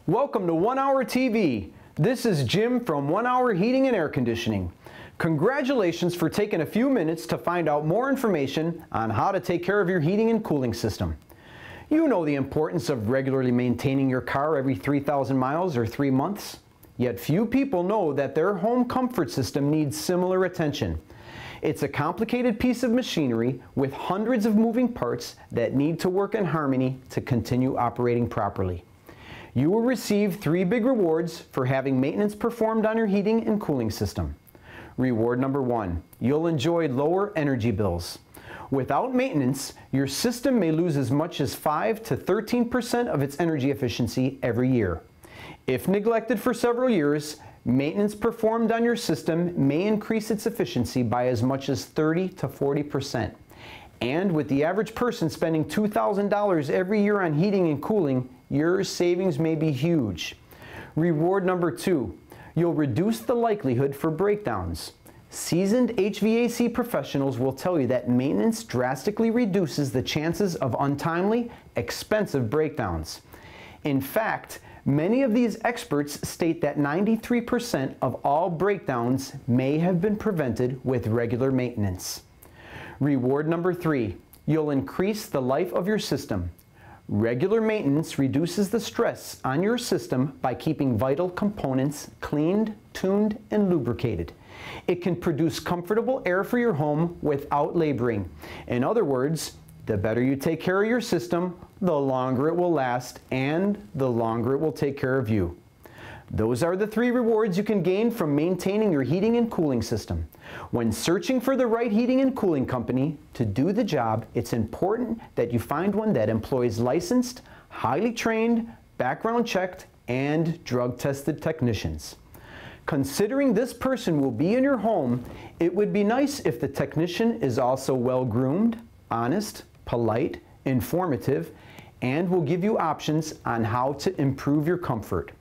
Welcome to 1 Hour TV. This is Jim from 1 Hour Heating and Air Conditioning. Congratulations for taking a few minutes to find out more information on how to take care of your heating and cooling system. You know the importance of regularly maintaining your car every 3,000 miles or 3 months. Yet few people know that their home comfort system needs similar attention. It's a complicated piece of machinery with hundreds of moving parts that need to work in harmony to continue operating properly. You will receive 3 big rewards for having maintenance performed on your heating and cooling system. Reward number 1, you'll enjoy lower energy bills. Without maintenance, your system may lose as much as 5 to 13% of its energy efficiency every year. If neglected for several years, maintenance performed on your system may increase its efficiency by as much as 30 to 40%. And with the average person spending $2,000 every year on heating and cooling, your savings may be huge. Reward number 2, you'll reduce the likelihood for breakdowns. Seasoned HVAC professionals will tell you that maintenance drastically reduces the chances of untimely, expensive breakdowns. In fact, many of these experts state that 93% of all breakdowns may have been prevented with regular maintenance. Reward number 3, you'll increase the life of your system. Regular maintenance reduces the stress on your system by keeping vital components cleaned, tuned, and lubricated. It can produce comfortable air for your home without laboring. In other words, the better you take care of your system, the longer it will last and the longer it will take care of you. Those are the 3 rewards you can gain from maintaining your heating and cooling system. When searching for the right heating and cooling company to do the job, it's important that you find one that employs licensed, highly trained, background checked, and drug-tested technicians. Considering this person will be in your home, it would be nice if the technician is also well-groomed, honest, polite, informative, and will give you options on how to improve your comfort.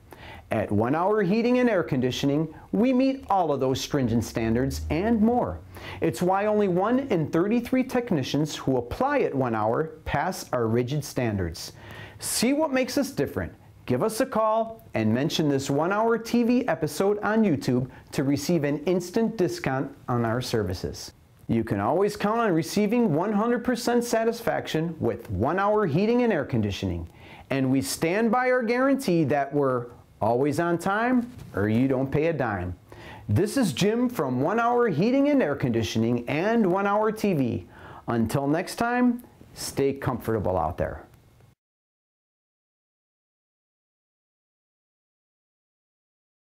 At 1 Hour Heating and Air Conditioning, we meet all of those stringent standards and more. It's why only 1 in 33 technicians who apply at 1 Hour pass our rigid standards. See what makes us different. Give us a call and mention this 1 Hour TV episode on YouTube to receive an instant discount on our services. You can always count on receiving 100% satisfaction with 1 Hour Heating and Air Conditioning. And we stand by our guarantee that we're always on time or you don't pay a dime. This is Jim from 1 Hour Heating and Air Conditioning and 1 Hour TV. Until next time, stay comfortable out there.